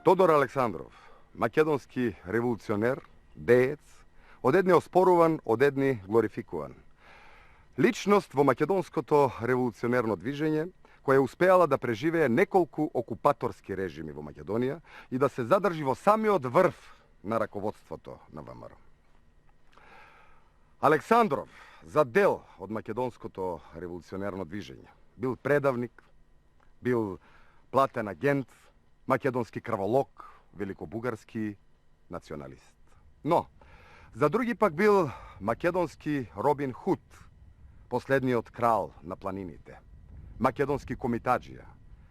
Тодор Александров, македонски револуционер, деец, од едни оспоруван, од едни глорификуван. Личност во македонското револуционерно движење, која успеала да преживее неколку окупаторски режими во Македонија и да се задржи во самиот врв на раководството на ВМРО. Александров, за дел од македонското револуционерно движење, бил предавник, бил платен агент, македонски крволок, великобугарски националист. Но, за други пак бил македонски Робин Худ, последниот крал на планините, македонски комитаджија,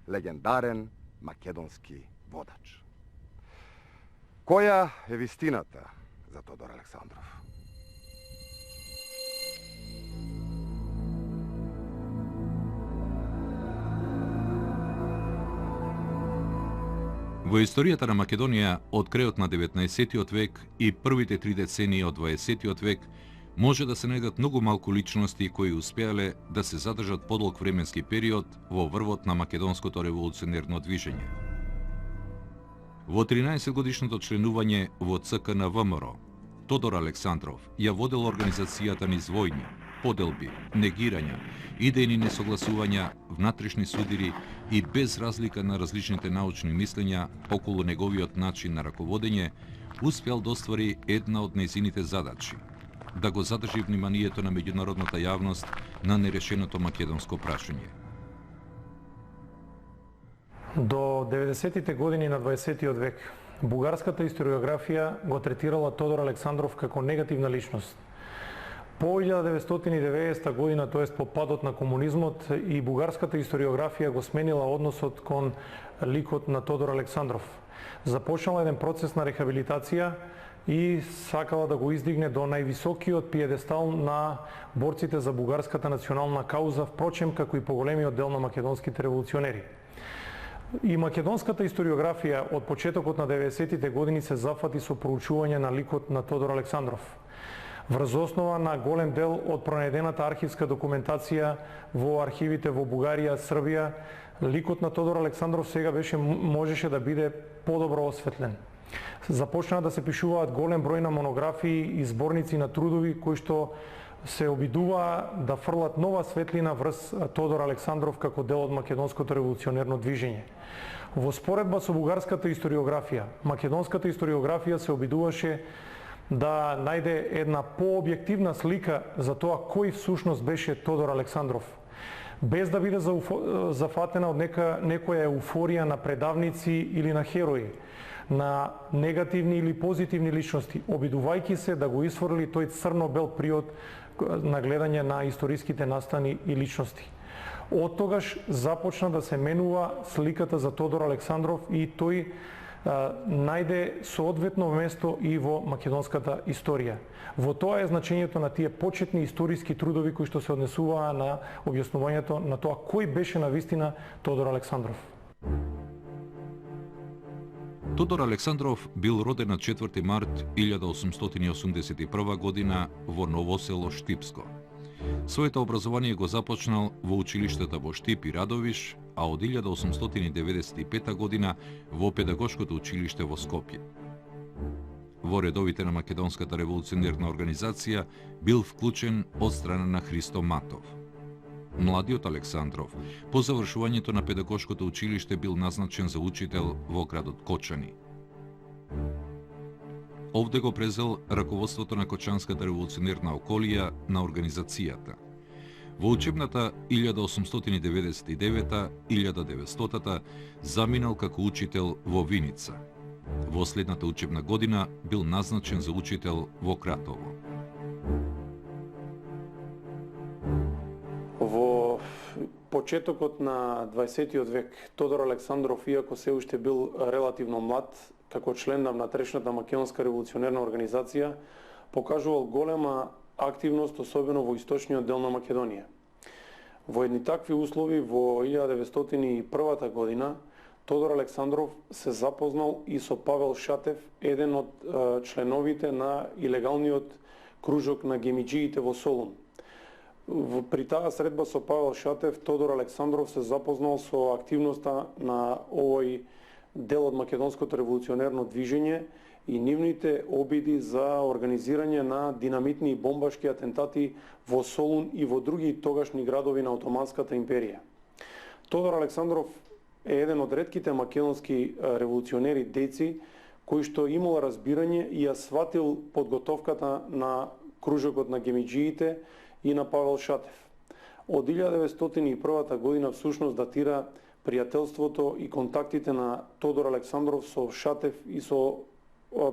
легендарен македонски водач. Која е вистината за Тодор Александров? Во историјата на Македонија од крајот на 19-тиот век и првите 3 децении од 20-тиот век може да се најдат многу малку личности кои успеале да се задржат подолг временски период во врвот на македонското револуционерно движење. Во 13-годишното членување во ЦК на ВМРО, Тодор Александров ја водел организацијата низ војни, поделби, негирања, идејни несогласувања, внатрешни судири и без разлика на различните научни мислења околу неговиот начин на раководење, успеал да оствари една од нејзините задачи – да го задржи вниманието на меѓународната јавност на нерешеното македонско прашање. До 90-тите години на 20-тиот век, бугарската историографија го третирала Тодор Александров како негативна личност. По 1990 година, тоест по падот на комунизмот, и бугарската историографија го сменила односот кон ликот на Тодор Александров. Започнала еден процес на рехабилитација и сакала да го издигне до највисокиот пиедестал на борците за бугарската национална кауза, впрочем како и поголемиот дел на македонските револуционери. И македонската историографија од почетокот на 90-тите години се зафати со проучување на ликот на Тодор Александров. Врз основа на голем дел од пронајдената архивска документација во архивите во Бугарија, Србија, ликот на Тодор Александров сега можеше да биде подобро осветлен. Започнаа да се пишуваат голем број на монографии и зборници на трудови кои што се обидуваа да фрлат нова светлина врз Тодор Александров како дел од македонското револуционерно движење. Во споредба со бугарската историографија, македонската историографија се обидуваше да најде една пообјективна слика за тоа кој всушност беше Тодор Александров, без да биде зафатена од некоја еуфорија на предавници или на херои, на негативни или позитивни личности, обидувајќи се да го исфрли тој црно-бел приод на гледање на историските настани и личности. Од тогаш започна да се менува сликата за Тодор Александров и тој најде соодветно место и во македонската историја. Во тоа е значењето на тие почетни историски трудови кои што се однесуваа на објаснувањето на тоа кој беше навистина Тодор Александров. Тодор Александров бил роден на 4 март 1881 година во Ново село Штипско. Своето образование го започнал во училиштата во Штип и Радовиш, а од 1895 година во педагошкото училиште во Скопје. Во редовите на македонската револуционерна организација бил вклучен од страна на Христо Матов. Младиот Александров по завршувањето на педагошкото училиште бил назначен за учител во градот Кочани. Овде го презел раководството на Кочанската револуционерна околија на организацијата. Во учебната 1899-1900 заминал како учител во Виница. Во следната учебна година бил назначен за учител во Кратово. Во почетокот на 20-тиот век Тодор Александров, иако се уште бил релативно млад, како член на внатрешната македонска револуционерна организација, покажувал голема активност, особено во источниот дел на Македонија. Во едни такви услови во 1901 година Тодор Александров се запознал и со Павел Шатев, еден од членовите на илегалниот кружок на гемиџиите во Солун. При таа средба со Павел Шатев, Тодор Александров се запознал со активноста на овој дел од македонското револуционерно движење и нивните обиди за организирање на динамитни и бомбашки атентати во Солун и во други тогашни градови на Отоманската империја. Тодор Александров е еден од ретките македонски револуционери дејци кој што имал разбирање и ја сватил подготовката на кружокот на гемиџиите и на Павел Шатев. Од 1901 година всушност датира пријателството и контактите на Тодор Александров со Шатев и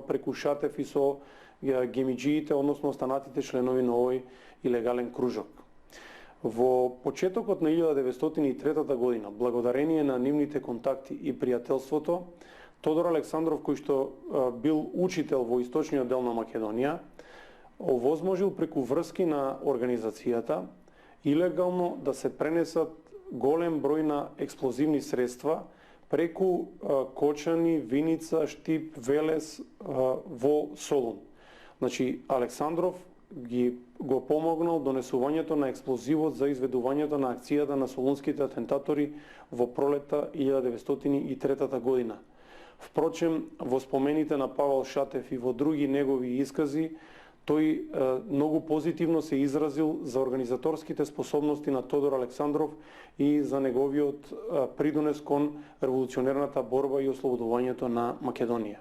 преку Шатев и со гемиџиите, односно останатите членови на овој илегален кружок. Во почетокот на 1903 година, благодарение на нивните контакти и пријателството, Тодор Александров, кој што бил учител во источниот дел на Македонија, овозможил преку врски на организацијата илегално да се пренесат голем број на експлозивни средства преку Кочани, Виница, Штип, Велес во Солун. Значи, Александров го помогнал донесувањето на експлозивот за изведувањето на акцијата на солунските атентатори во пролета 1903 година. Впрочем, во спомените на Павел Шатев и во други негови искази, тој многу позитивно се изразил за организаторските способности на Тодор Александров и за неговиот придонес кон револуционерната борба и ослободувањето на Македонија.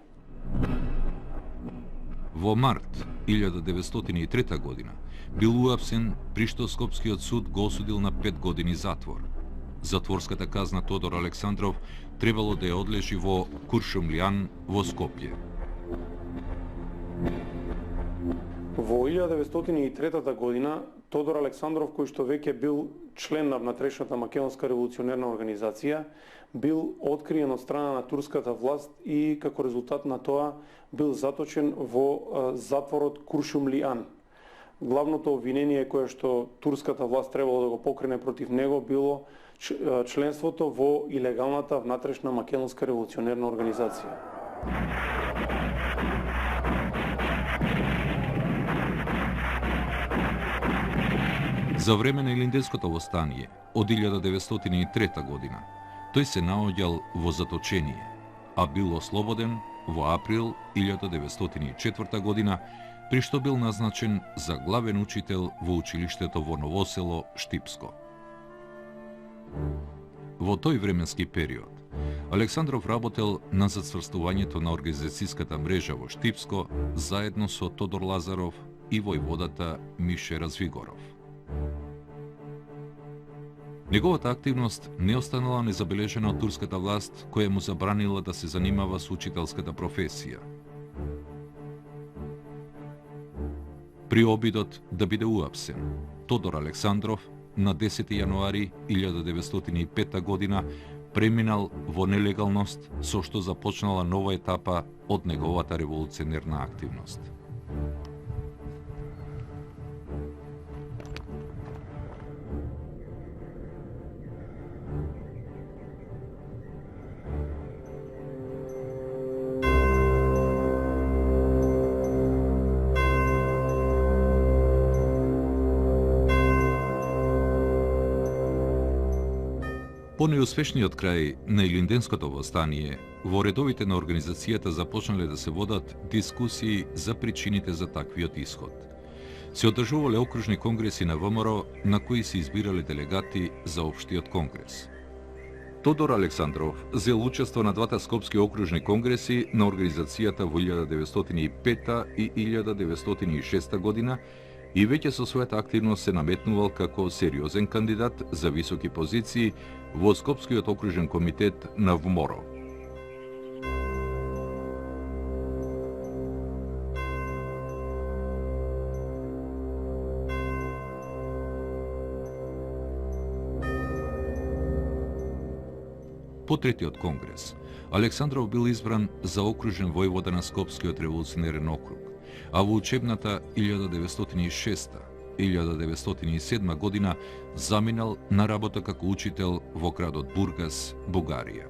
Во март 1903 година бил уапсен при што Скопскиот суд го осудил на 5 години затвор. Затворската казна Тодор Александров требало да ја одлежи во Куршумлијан во Скопје. Во 1903 година Тодор Александров, кој што веќе бил член на внатрешната македонска револуционерна организација, бил откриен од страна на турската власт и како резултат на тоа бил заточен во затворот Куршумлијан. Главното обвинение кое што турската власт требало да го покрене против него било членството во илегалната внатрешна македонска револуционерна организација. За време на Илинденското востание од 1903 година тој се наоѓал во заточение, а бил ослободен во април 1904 година, при што бил назначен за главен учител во училиштето во Новосело, Штипско. Во тој временски период, Александров работел на зацврстувањето на организацијската мрежа во Штипско заедно со Тодор Лазаров и војводата Мише Развигоров. Неговата активност не останала незабележена од турската власт, која му забранила да се занимава со учителската професија. При обидот да биде уапсен, Тодор Александров на 10 јануари 1905 година преминал во нелегалност, со што започнала нова етапа од неговата револуционерна активност. По неуспешниот крај на Илинденското востание, во редовите на организацијата започнале да се водат дискусии за причините за таквиот исход. Се одржувале окружни конгреси на ВМРО, на кои се избирале делегати за општиот конгрес. Тодор Александров зел учество на двата скопски окружни конгреси на организацијата во 1905 и 1906 година и веќе со својата активност се наметнувал како сериозен кандидат за високи позиции во Скопскиот окружен комитет на ВМРО. По третиот конгрес, Александров бил избран за окружен војвода на Скопскиот револуционерен округ, а во учебната 1906-1907 година заминал на работа како учител во градот Бургас, Бугарија.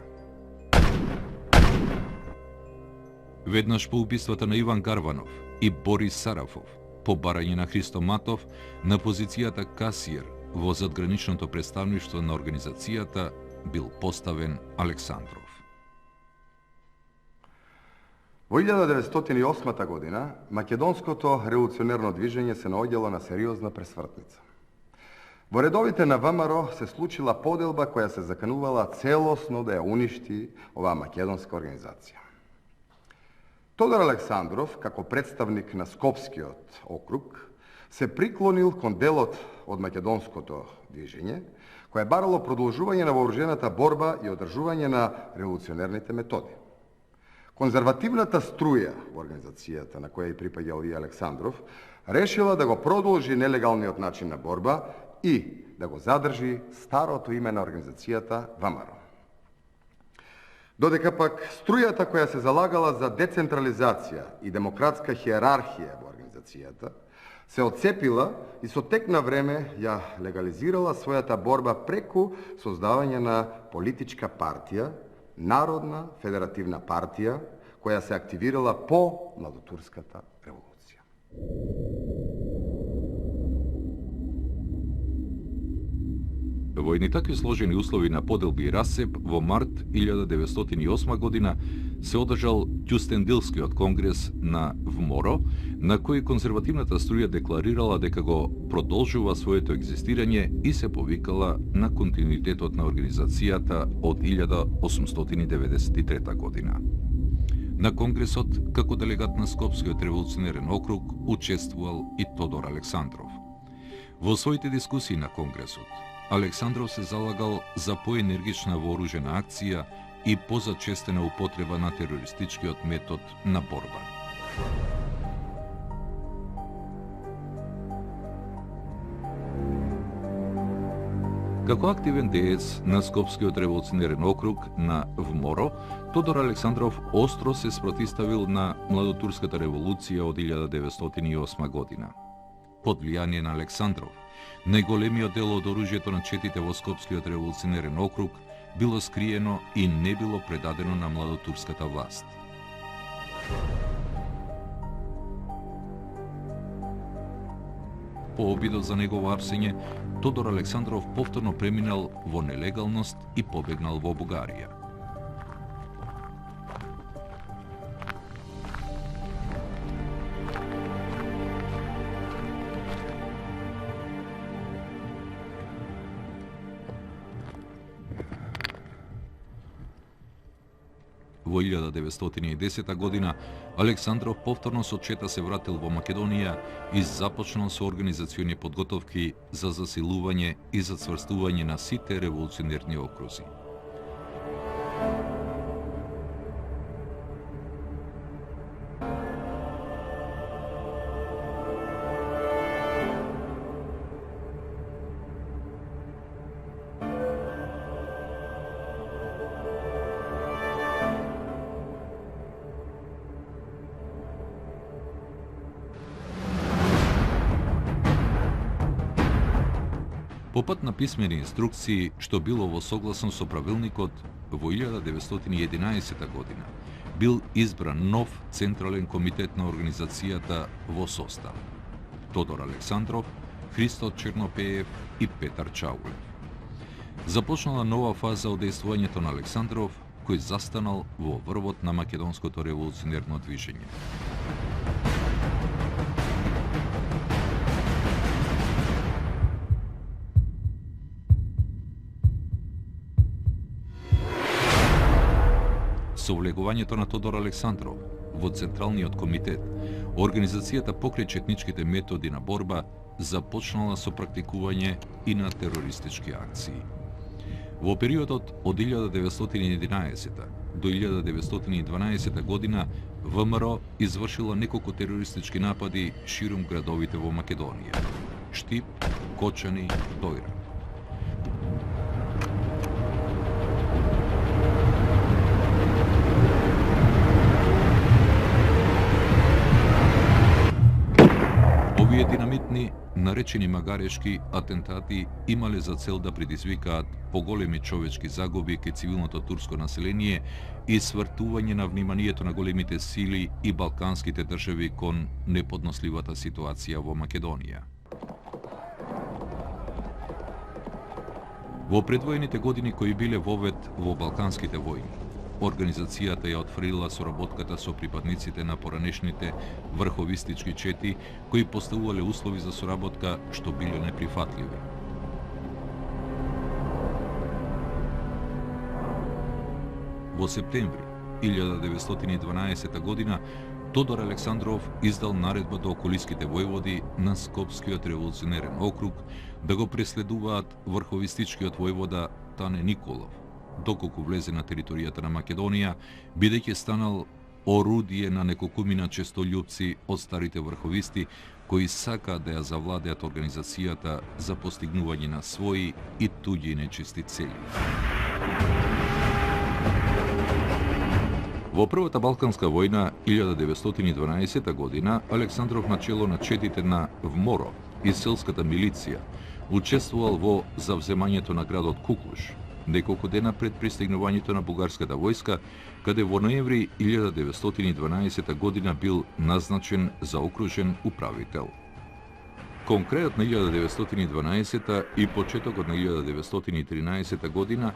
Веднаш по убиствата на Иван Гарванов и Борис Сарафов, по барање на Христо Матов, на позицијата касиер во задграничното представништво на организацијата бил поставен Александров. Во 1908 година македонското револуционерно движење се наоѓало на сериозна пресвртница. Во редовите на ВМРО се случила поделба која се заканувала целосно да ја уништи оваа македонска организација. Тодор Александров, како представник на Скопскиот округ, се приклонил кон делот од македонското движење, кој барало продолжување на вооружената борба и одржување на револуционерните методи. Конзервативната струја во организацијата, на која и припаѓал и Александров, решила да го продолжи нелегалниот начин на борба и да го задржи старото име на организацијата ВМРО. Додека пак струјата која се залагала за децентрализација и демократска хиерархија во организацијата се отцепила и со тек на време ја легализирала својата борба преку создавање на политичка партија, Народна федеративна партија, која се активирала по младотурската револуција. Во едни такви сложени услови на поделби и расцеп, во март 1908 година се одржал Ќустендилскиот конгрес на ВМРО, на кој конзервативната струја декларирала дека го продолжува своето екзистирање и се повикала на континуитетот на организацијата од 1893 година. На конгресот, како делегат на Скопскиот револуционерен округ, учествувал и Тодор Александров. Во своите дискусии на конгресот, Александров се залагал за поенергична вооружена акција и позачестена употреба на терористичкиот метод на борба. Како активен деец на Скопскиот револуционерен округ на ВМРО, Тодор Александров остро се спротивставил на младотурската револуција од 1908 година. Под влијание на Александров, најголемиот дел од оружјето на четите во Скопскиот револуционерен округ било скриено и не било предадено на младотурската власт. По обидот за негово апсење, Тодор Александров повторно преминал во нелегалност и побегнал во Бугарија. Во 1910 година Александров повторно со чета се вратил во Македонија и започнал со организациони подготовки за засилување и зацврстување на сите револуционерни окрузи. По пат на писмени инструкции, што било во согласно со правилникот, во 1911 година бил избран нов Централен комитет на организацијата во состав Тодор Александров, Христо Чернопеев и Петар Чаулев. Започнала нова фаза од дејствувањето на Александров, кој застанал во врвот на македонското револуционерно движење. Со влегувањето на Тодор Александров во Централниот комитет, организацијата покрај четничките методи на борба започнала со практикување и на терористички акции. Во периодот од 1911 до 1912 година ВМРО извршила неколку терористички напади ширум градовите во Македонија: Штип, Кочани, Дојрак. Овие динамитни, наречени магарешки атентати имале за цел да предизвикаат поголеми човечки загуби кај цивилното турско население и свртување на вниманието на големите сили и балканските држави кон неподносливата ситуација во Македонија. Во предвоените години кои биле вовет во балканските војни, организацијата ја отфрлила соработката со припадниците на поранешните врховистички чети, кои поставувале услови за соработка што биле неприфатливи. Во септември 1912 година Тодор Александров издал наредба до околиските војводи на Скопскиот револуционерен округ да го преследуваат врховистичкиот војвода Тане Николов, доколку влезе на територијата на Македонија, бидејќи станал орудие на неколкумина честолюбци од старите врховисти кои сакаат да ја завладеат организацијата за постигнување на своји и туѓи нечисти цели. Во Првата Балканска војна 1912 година Александров на чело на четите на ВМОРО и селската милиција учествувал во завземањето на градот Куклуш, неколку дена пред пристигнувањето на бугарската војска, каде во ноември 1912 година бил назначен за окружен управител. Кон крајот на 1912 и почетокот на 1913 година,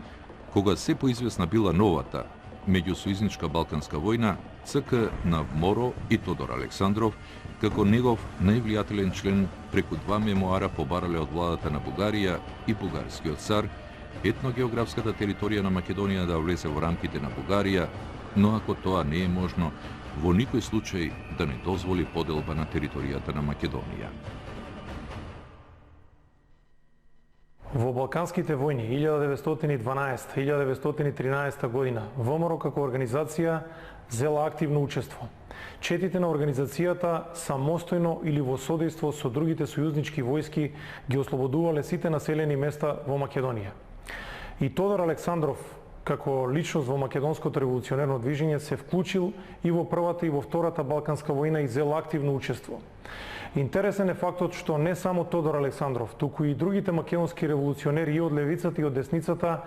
кога се поизвестна била новата меѓусојузничка Балканска војна, ЦК на МОРО и Тодор Александров, како негов највлијателен член, преку 2 мемоара побарале од владата на Бугарија и бугарскиот цар етногеографската територија на Македонија да влезе во рамките на Бугарија, но ако тоа не е можно, во никој случај да не дозволи поделба на територијата на Македонија. Во Балканските војни 1912-1913 година ВМРО како организација зела активно учество. Четите на организацијата самостојно или во содејство со другите сојузнички војски ги ослободувале сите населени места во Македонија. И Тодор Александров како личност во македонското револуционерно движење се вклучил и во Првата и во Втората Балканска војна и зел активно учество. Интересен е фактот што не само Тодор Александров, туку и другите македонски револуционери и од левицата и од десницата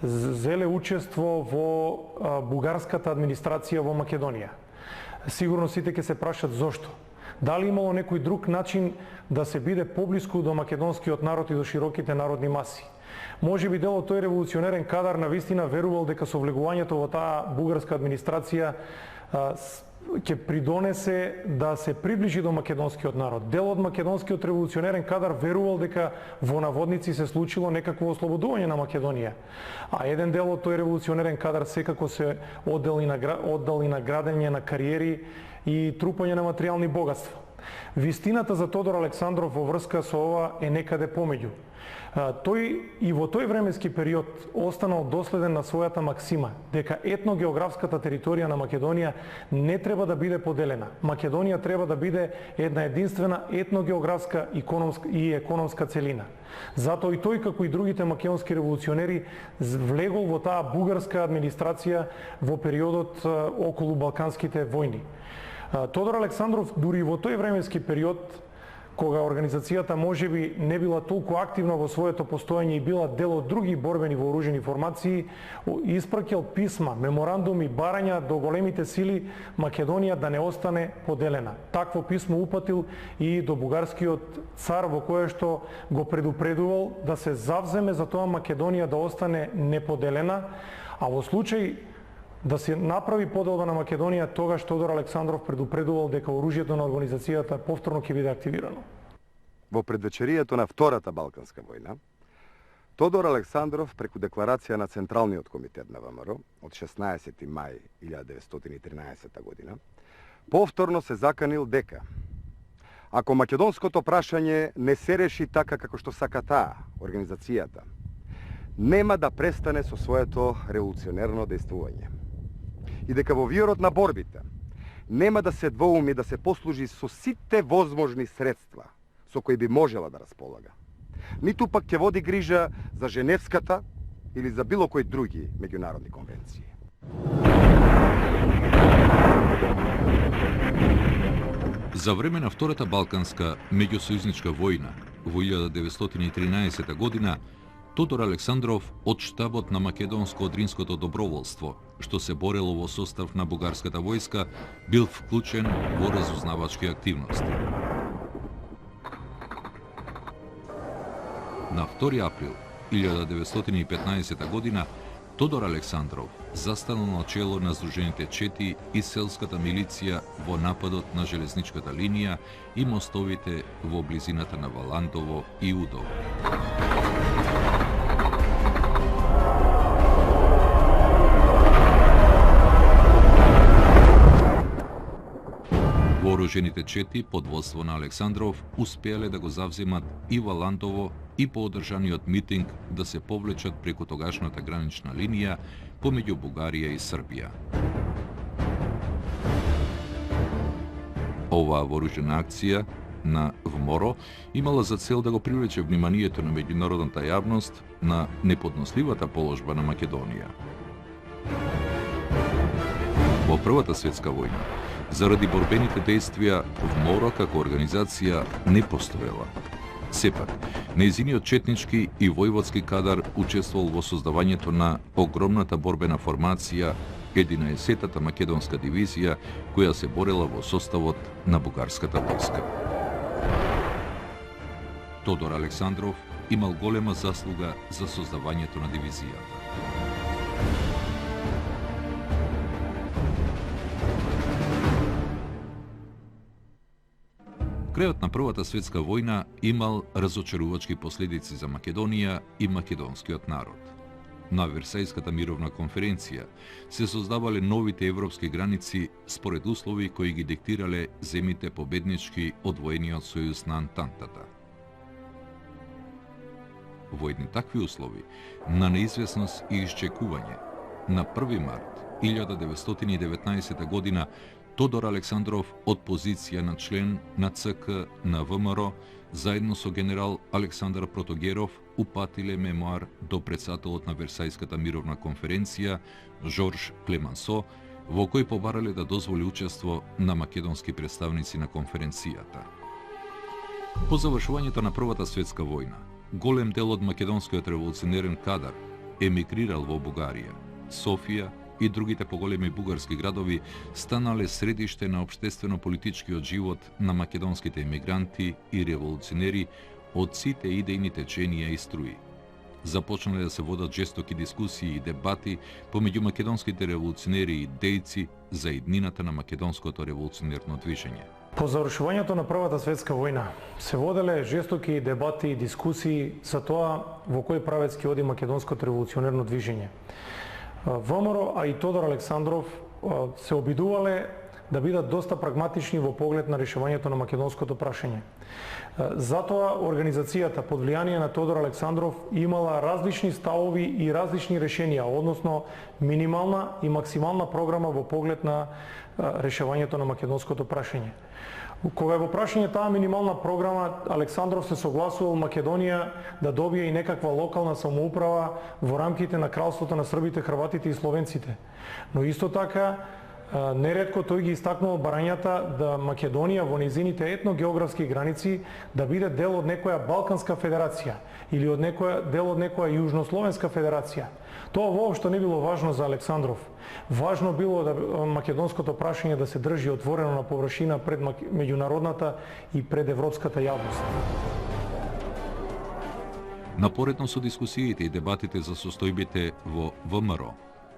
зеле учество во бугарската администрација во Македонија. Сигурно сите ќе се прашат зошто. Дали имало некој друг начин да се биде поблиску до македонскиот народ и до широките народни маси? Може би дел од тој револуционерен кадар на вистина верувал дека со влегувањето во таа бугарска администрација ќе придонесе да се приближи до македонскиот народ. Дел од македонскиот револуционерен кадар верувал дека во наводници се случило некакво ослободување на Македонија. А еден дел од тој револуционерен кадар секако се оддал и на градење на кариери и трупање на материјални богатства. Вистината за Тодор Александров во врска со ова е некаде помеѓу. Тој и во тој временски период останал доследен на својата максима дека етногеографската територија на Македонија не треба да биде поделена. Македонија треба да биде една единствена етногеографска и економска целина. Затоа и тој, како и другите македонски револуционери, влегол во таа бугарска администрација во периодот околу Балканските војни. Тодор Александров дури во тој временски период, кога организацијата можеби не била толку активна во своето постоење и била дел од други борбени вооружени формации, испраќал писма, меморандуми, барања до големите сили Македонија да не остане поделена. Такво писмо упатил и до бугарскиот цар, во кое што го предупредувал да се завземе за тоа Македонија да остане неподелена, а во случај да се направи поделба на Македонија, тогаш Тодор Александров предупредувал дека оружјето на организацијата повторно ќе биде активирано. Во предвечерието на Втората Балканска војна, Тодор Александров преку декларација на Централниот комитет на ВМРО од 16 мај 1913 година повторно се заканил дека ако македонското прашање не се реши така како што сака таа организацијата, нема да престане со своето револуционерно дејствување. И дека во виорот на борбите нема да се двоуми да се послужи со сите возможни средства со кои би можела да располага. Ниту пак ќе води грижа за Женевската или за било кои други меѓународни конвенции. За време на Втората Балканска меѓусојузничка војна во 1913 година Тодор Александров од штабот на македонско-одринското доброволство, што се борело во состав на бугарската војска, бил вклучен во разузнавачки активности. На 2 април 1915 година Тодор Александров застанал на чело на Сдружените чети и селската милиција во нападот на железничката линија и мостовите во близината на Валандово и Удово. Вооружените чети под водство на Александров успеале да го завземат и Валандово и по одржаниот митинг да се повлечат преку тогашната гранична линија помеѓу Бугарија и Србија. Оваа вооружена акција на ВМОРО имала за цел да го привлече вниманието на меѓународната јавност на неподносливата положба на Македонија. Во Првата светска војна, заради борбените действија, ВМОРО како организација не постоела. Сепак, нејзиниот четнички и војводски кадар учествувал во создавањето на огромната борбена формација 11-та македонска дивизија, која се борела во составот на бугарската војска. Тодор Александров имал голема заслуга за создавањето на дивизијата. Крајот на Првата светска војна имал разочарувачки последици за Македонија и македонскиот народ. На Версајската мировна конференција се создавале новите европски граници според услови кои ги диктирале земите победнички од воениот сојуз на Антантата. Во едни такви услови, на неизвестност и исчекување, на 1 март 1919 година Тодор Александров од позиција на член на ЦК на ВМРО, заедно со генерал Александар Протогеров, упатиле мемуар до председателот на Версајската мировна конференција Жорж Клемансо, во кој побарале да дозволи учество на македонски представници на конференцијата. По завршувањето на Првата светска војна, голем дел од македонскиот револуционерен кадар емигрирал во Бугарија. Софија и другите поголеми бугарски градови станале средиште на општествено-политичкиот живот на македонските емигранти и револуционери од сите идејни теченија и струи. Започнале да се водат жестоки дискусии и дебати помеѓу македонските револуционери и дејци за иднината на македонското револуционерно движење. По завршувањето на Првата светска војна се воделе жестоки дебати и дискусии за тоа во кој правец ќе оди македонското револуционерно движење. ВМРО, а и Тодор Александров се обидувале да бидат доста прагматични во поглед на решавањето на македонското прашање. Затоа организацијата под влијание на Тодор Александров имала различни ставови и различни решенија, односно минимална и максимална програма во поглед на решавањето на македонското прашање. Кога е во прашање таа минимална програма, Александров се согласувал Македонија да добие и некаква локална самоуправа во рамките на кралството на србите, хрватите и словенците. Но исто така, неретко тој ги истакнувал барањата да Македонија во нејзините етногеографски граници да биде дел од некоја Балканска федерација или од дел од некоја Јужнословенска федерација. Тоа воопшто не било важно за Александров. Важно било да македонското прашање да се држи отворено на површина пред меѓународната и пред европската јавност. Напоредно со дискусиите и дебатите за состојбите во ВМРО,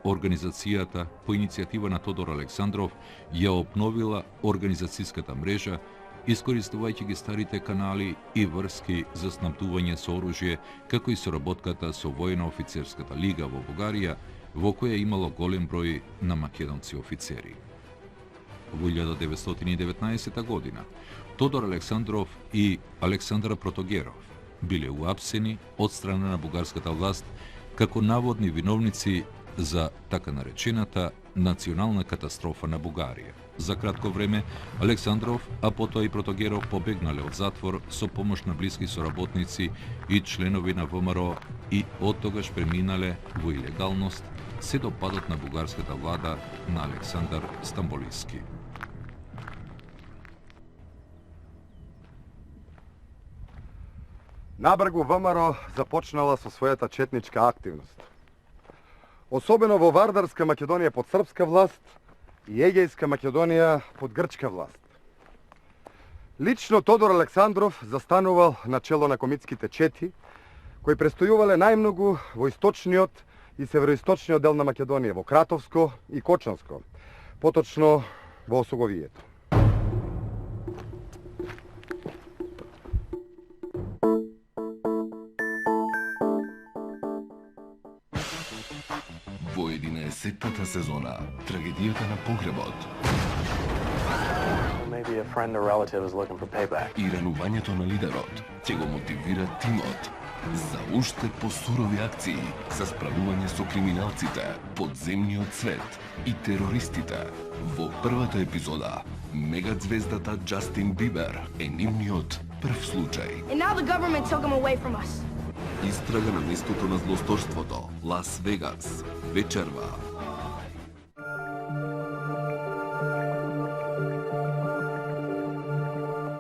организацијата по иницијатива на Тодор Александров ја обновила организацијската мрежа, искористувајќи ги старите канали и врски за снабдување со оружје, како и соработката со војно-офицерската лига во Бугарија, во која имало голем број на македонци офицери. Во 1919 година Тодор Александров и Александар Протогеров биле уапсени од страна на бугарската власт како наводни виновници за така наречената национална катастрофа на Бугарија. За кратко време, Александров, а потоа и Протогеров побегнале од затвор со помош на блиски соработници и членови на ВМРО и оттогаш преминале во илегалност се до падот на бугарската влада на Александар Стамболиски. Набргу ВМРО започнала со својата четничка активност. Особено во Вардарска Македонија под српска власт и Егејска Македонија под грчка власт. Лично Тодор Александров застанувал на чело на комитските чети, кои престојувале најмногу во источниот и североисточниот дел на Македонија, во Кратовско и Кочанско, поточно во Осоговијето. Во 11-тата сезона, трагедијата на погребот Maybe a friend or relative is looking for payback. и ранувањето на лидерот ќе го мотивира тимот за уште посурови акции за справување со криминалците, подземниот свет и терористите. Во првата епизода, мегазвездата Џастин Бибер е нивниот прв случај. And now the government took him away from us. Истрага на местото на злосторството, Лас Вегас, вечерва.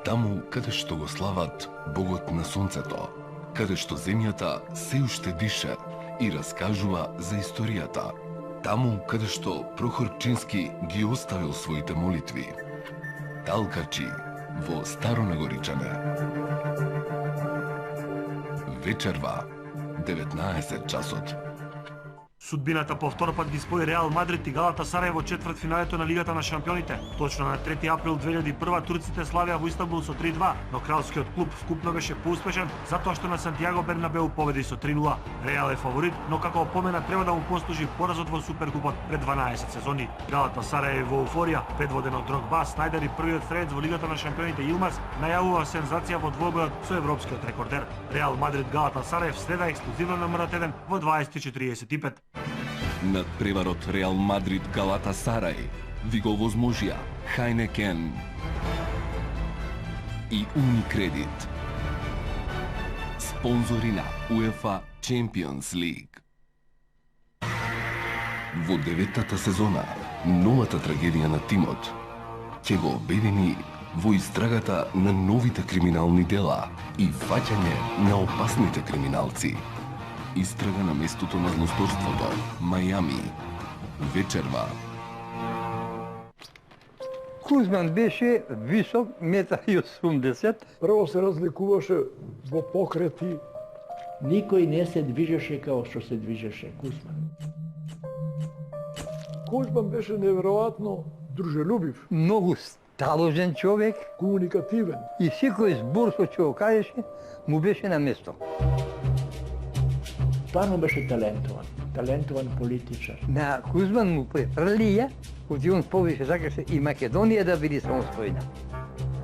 Таму каде што го слават Богот на сонцето, каде што земјата се уште дише и раскажува за историјата. Таму каде што Прохор Пчински ги оставил своите молитви. Талкачи во Старонагоричане. Вечерва, 19 часот. Судбината повторно пат ги спои Реал Мадрид и Галата Сарај во четвртфиналето на Лигата на шампионите. Точно на 3 април 2001 турците славија во Истанбул со 3-2, но кралскиот клуб вкупно беше поуспешен затоа што на Сантијаго Бернабеу победи со 3-0. Реал е фаворит, но како опомена треба да му послужи поразот во Суперкупот пред 12 сезони. Галата Сарај е во еуфорија, предводен од Дрогба, Снајдер и првиот стрелец во Лигата на шампионите Илмаз најавува сензација во двобојот со европскиот рекордер. Реал Мадрид Галата Сарај в среда ексклузивно на МРТ1 во 20:45. Над преварот Реал Мадрид Галата Сарај ви го возможија Хайнекен и Уникредит. Спонзори на УЕФА Champions League. Во 9-тата сезона, новата трагедија на тимот ќе го обедини во истрагата на новите криминални дела и фаќање на опасните криминалци. Истрага на местото на злосторството, Мајами. Вечерва. Кузман беше висок 1,80 м. Прво се разликуваше во покрети. Никој не се движеше као што се движеше Кузман. Кузман беше неверојатно дружелюбив, Многу сталожен човек комуникативен. и секој збор што ќе го кажеше му беше на место. Стварно беше талентован политичар. На Кузман му префрлија, оти он повеќе сакаше и Македонија да биде самостојна.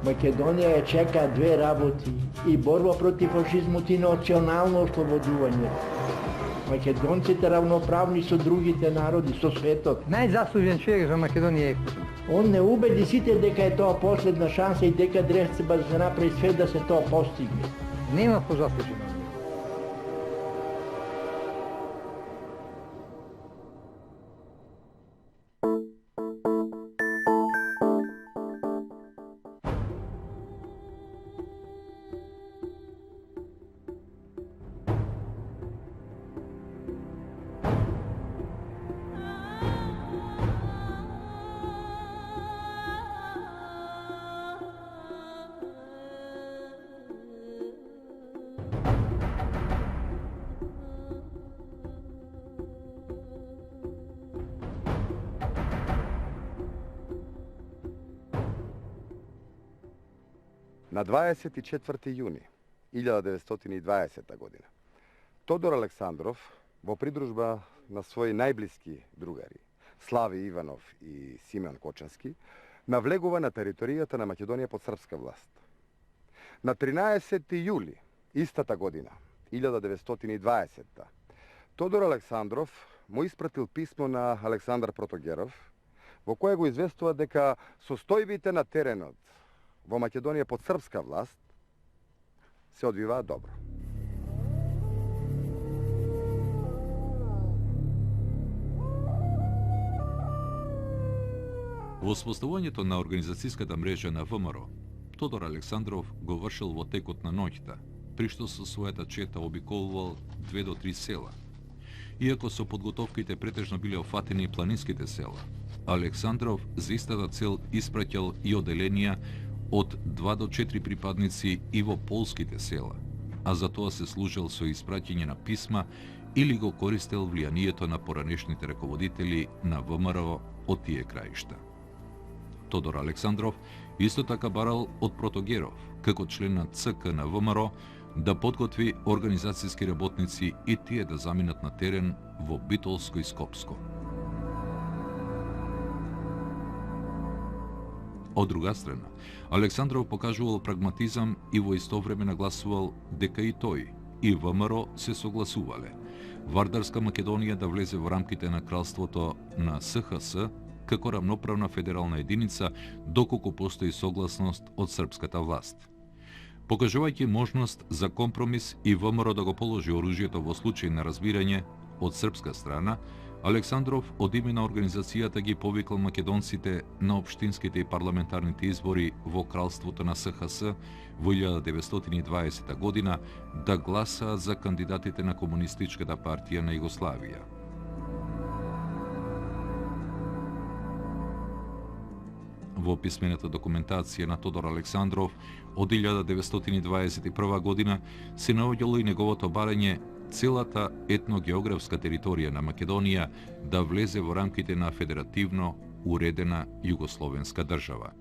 Македонија ја чека две работи: и борба против фашизмот и национално ослободување. Македонците равноправни со другите народи, со светот. Најзаслужен човек за Македонија е Кузман. Он не убеди сите дека е тоа последна шанса и дека треба да се направи све да се тоа постигне. Нема позаслужен. На 24 јуни 1920 година Тодор Александров во придружба на своји најблиски другари Слави Иванов и Симеон Кочански навлегува на територијата на Македонија под српска власт. На 13 јули истата година 1920 Тодор Александров му испратил писмо на Александар Протогеров во кое го известува дека состојбите на теренот во Македонија под српска власт се одвиваат добро. Во споставувањето на организацијската мрежа на ВМРО, Тодор Александров го вршил во текот на ноќта, при што со својата чета обиколувал 2 до 3 села. Иако со подготовките претежно биле офатени планинските села, Александров за истата цел испраќал и оделенија од 2 до 4 припадници и во полските села, а за тоа се служил со испраќање на писма или го користел влијанието на поранешните раководители на ВМРО од тие краишта. Тодор Александров исто така барал од Протогеров, како член на ЦК на ВМРО, да подготви организацијски работници и тие да заминат на терен во Битолско и Скопско. Од друга страна, Александров покажувал прагматизам и во исто време нагласувал дека и тој и ВМРО се согласувале Вардарска Македонија да влезе во рамките на кралството на СХС како рамноправна федерална единица доколку постои согласност од српската власт. Покажувајќи можност за компромис и ВМРО да го положи оружјето во случај на разбирање од српска страна, Александров од име на организацијата ги повикал македонците на општинските и парламентарните избори во кралството на СХС во 1920 година да гласаат за кандидатите на Комунистичката партија на Југославија. Во писмената документација на Тодор Александров од 1921 година се наоѓало и неговото барање целата етногеографска територија на Македонија да влезе во рамките на федеративно уредена југословенска држава.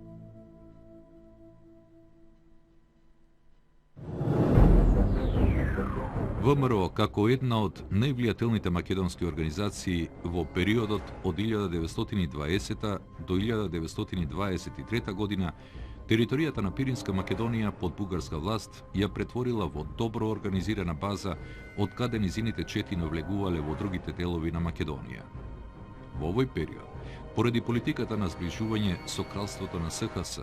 ВМРО како една од највлијателните македонски организации во периодот од 1920 до 1923 година, територијата на Пиринска Македонија под бугарска власт ја претворила во добро организирана база од каде низините чети навлегувале во другите делови на Македонија. Во овој период, поради политиката на зближување со кралството на СХС,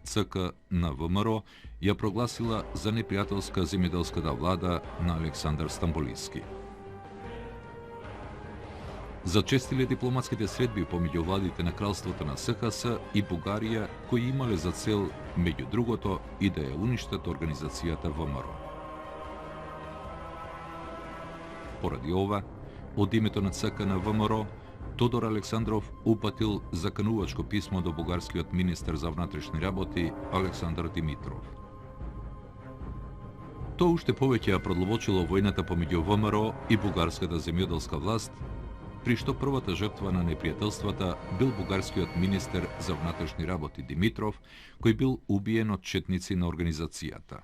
ЦК на ВМРО ја прогласила за непријателска земјоделската влада на Александар Стамболиски. Зачестиле дипломатските средби помеѓу владите на кралството на СХС и Бугарија, кои имале за цел, меѓу другото, и да ја уништат организацијата ВМРО. Поради ова, од името на ЦК на ВМРО, Тодор Александров упатил заканувачко писмо до бугарскиот министер за внатрешни работи Александар Димитров. Тоа уште повеќе ја продлбочило војната помеѓу ВМРО и бугарската земјоделска власт, при што првата жртва на непријателствата бил бугарскиот министер за внатрешни работи Димитров, кој бил убиен од четници на организацијата.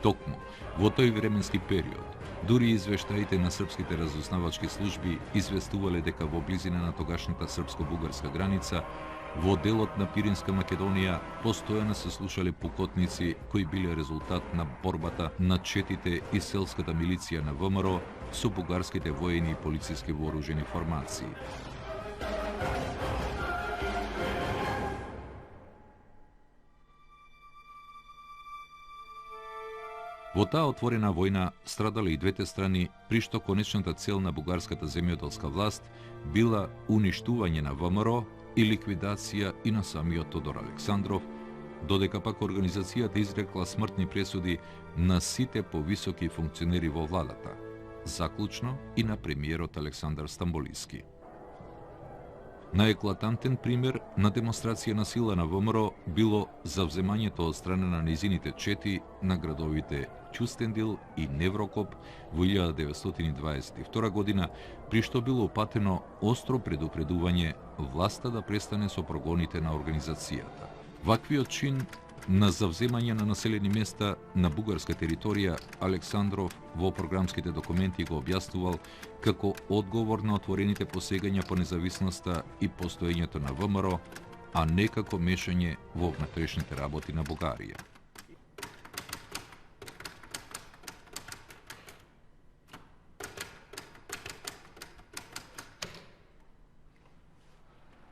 Токму во тој временски период, дури извештаите на српските разузнавачки служби известувале дека во близина на тогашната српско-бугарска граница, во делот на Пиринска Македонија постојано се слушале пукотници кои биле резултат на борбата на четите и селската милиција на ВМРО со бугарските воени и полициски вооружени формации. Во таа отворена војна страдале и двете страни, при што конечната цел на бугарската земјоделска власт била уништување на ВМРО и ликвидација и на самиот Тодор Александров, додека пак организацијата изрекла смртни пресуди на сите повисоки функционери во владата, заклучно и на премиерот Александар Стамболиски. Наеклатантен пример на демонстрација на сила на ВМРО било завземањето од страна на низините чети на градовите Ќустендил и Неврокоп во 1922 година, при што било упатено остро предупредување власта да престане со прогоните на организацијата. Ваквиот чин на завземање на населени места на бугарска територија Александров во програмските документи го објаснувал како одговор на отворените посегања по независноста и постоењето на ВМРО, а не како мешање во внатрешните работи на Бугарија.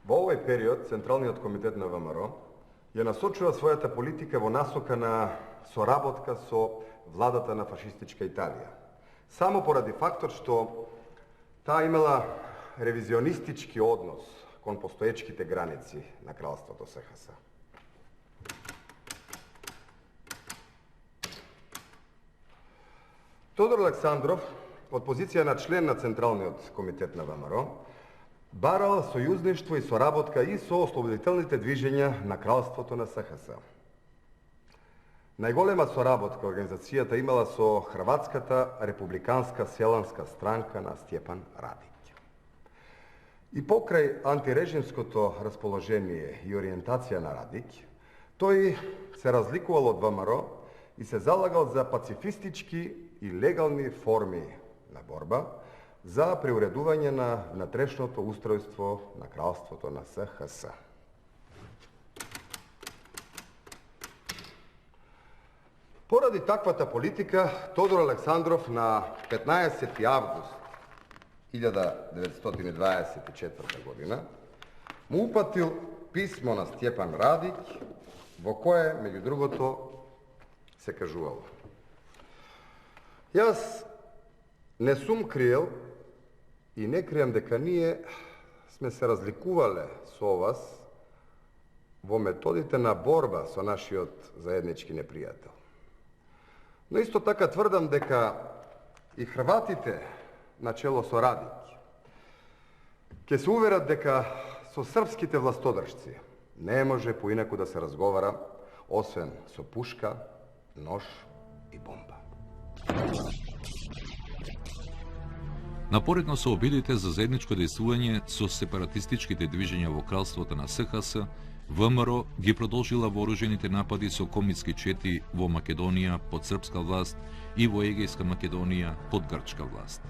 Во овој период, Централниот комитет на ВМРО ја насочува својата политика во насока на соработка со владата на фашистичка Италија. Само поради фактот што таа имала ревизионистички однос кон постоечките граници на кралството СХС. Тодор Александров, од позиција на член на Централниот комитет на ВМРО, барал сојузништво и соработка и со ослободителните движења на кралството на СХС. Најголема соработка организацијата имала со Хрватската републиканска селанска странка на Стјепан Радиќ. И покрај антирежимското расположение и ориентација на Радиќ, тој се разликувал од ВМРО и се залагал за пацифистички и легални форми на борба за преуредување на внатрешното устројство на кралството на СХС. Поради таквата политика, Тодор Александров на 15. август 1924 година му упатил писмо на Стјепан Радиќ, во кое, меѓу другото, се кажувало: Јас не сум криел и не крием дека ние сме се разликувале со вас во методите на борба со нашиот заеднички непријател. Но исто така тврдам дека и хрватите, начело со Радиќ, ќе се уверат дека со српските властодржци не може поинаку да се разговара, освен со пушка, нож и бомба. Напоредно со обидите за заедничко дејствување со сепаратистичките движења во кралството на СХС, ВМРО ги продолжила вооружените напади со комитски чети во Македонија под српска власт и во Егејска Македонија под грчка власт.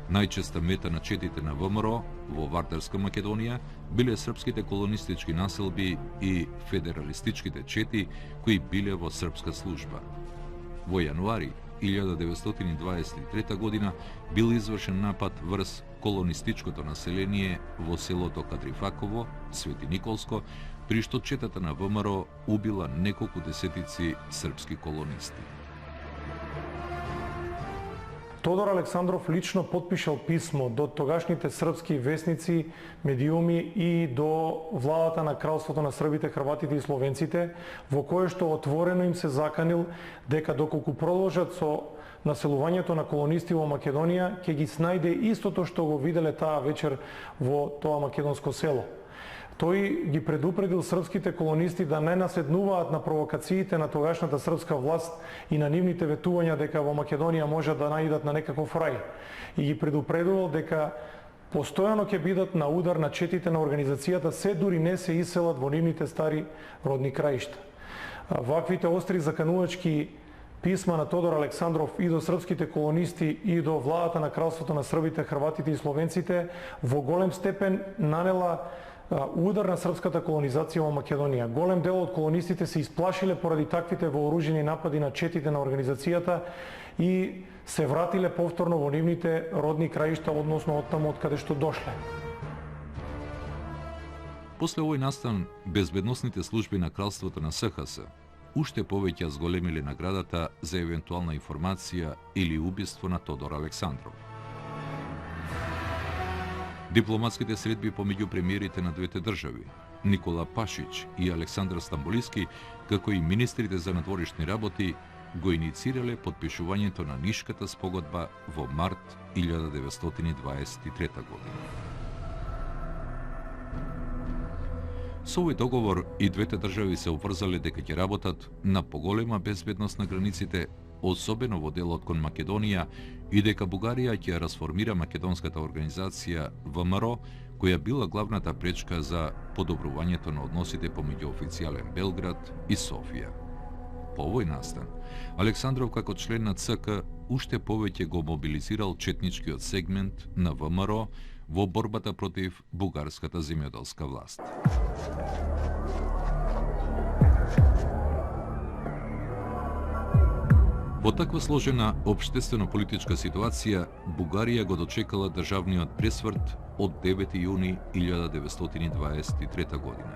Најчеста мета на четите на ВМРО во Вардарска Македонија биле српските колонистички населби и федералистичките чети кои биле во српска служба. Во јануари 1923 година бил извршен напад врз колонистичкото население во селото Кадрифаково, Свети Николско, при што четата на ВМРО убила неколку десетици српски колонисти. Тодор Александров лично подпишал писмо до тогашните српски весници, медиуми и до владата на кралството на србите, хрватите и словенците, во кое што отворено им се заканил дека доколку продолжат со населувањето на колонисти во Македонија, ќе ги снајде истото што го виделе таа вечер во тоа македонско село. Тој ги предупредил српските колонисти да не наседнуваат на провокациите на тогашната српска власт и на нивните ветувања дека во Македонија може да наидат на некаков рај. И ги предупредувал дека постојано ќе бидат на удар на четите на организацијата, се дури не се иселат во нивните стари родни краишта. Ваквите остри заканувачки писма на Тодор Александров и до српските колонисти и до владата на кралството на србите, хрватите и словенците во голем степен нанела удар на српската колонизација во Македонија. Голем дел од колонистите се исплашиле поради таквите вооружени напади на четите на организацијата и се вратиле повторно во нивните родни краишта, односно оттаму од каде што дошле. После овој настан, безбедносните служби на кралството на СХС уште повеќе зголемиле наградата за евентуална информација или убиство на Тодор Александров. Дипломатските средби помеѓу премиерите на двете држави, Никола Пашич и Александар Стамболиски, како и министрите за надворешни работи, го иницирале подпишувањето на Нишката спогодба во март 1923 година. Со овој договор и двете држави се обврзале дека ќе работат на поголема безбедност на границите, особено во делот кон Македонија, и дека Бугарија ќе расформира македонската организација ВМРО, која била главната пречка за подобрувањето на односите помеѓу официјален Белград и Софија. По овој настан, Александров како член на ЦК уште повеќе го мобилизирал четничкиот сегмент на ВМРО во борбата против бугарската земјоделска власт. Во таква сложена општествено-политичка ситуација, Бугарија го дочекала државниот пресврт од 9 јуни 1923 година.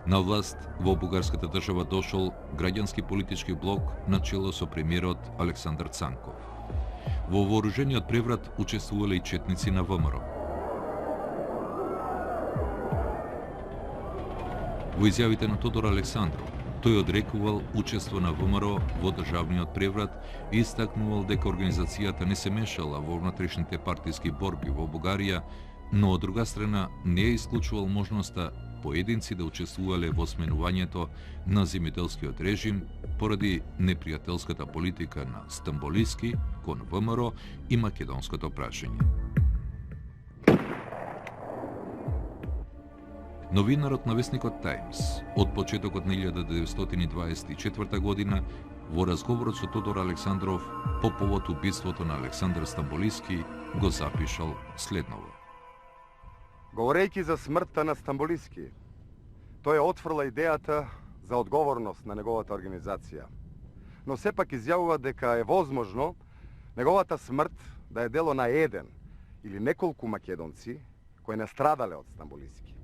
На власт во бугарската држава дошол граѓански политички блок на чело со премиерот Александар Цанков. Во вооружениот преврат учествувале и четници на ВМРО. Во изјавите на Тодор Александров, тој одрекувал учество на ВМРО во државниот преврат и истакнувал дека организацијата не се мешала во внатрешните партиски борби во Бугарија, но од друга страна не е исклучувал можноста поединци да учествувале во сменувањето на земјоделскиот режим поради непријателската политика на Стамболиски кон ВМРО и македонското прашање. Новинарот на весникот Таймс од почетокот на 1924 година во разговорот со Тодор Александров по повод убиството на Александар Стамболиски го запишал следново. Говорејќи за смртта на Стамболиски, тој отфрла идејата за одговорност на неговата организација, но сепак изјавува дека е возможно неговата смрт да е дело на еден или неколку македонци кои не страдале од Стамболиски.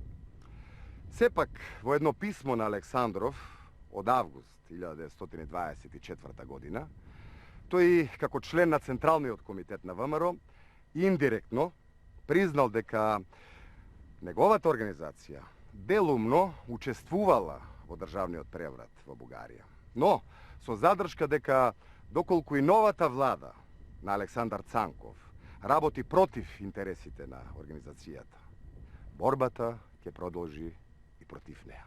Сепак, во едно писмо на Александров од август 1924 година, тој како член на Централниот комитет на ВМРО индиректно признал дека неговата организација делумно учествувала во државниот преврат во Бугарија, но со задршка дека доколку и новата влада на Александар Цанков работи против интересите на организацијата, борбата ќе продолжи и против неа.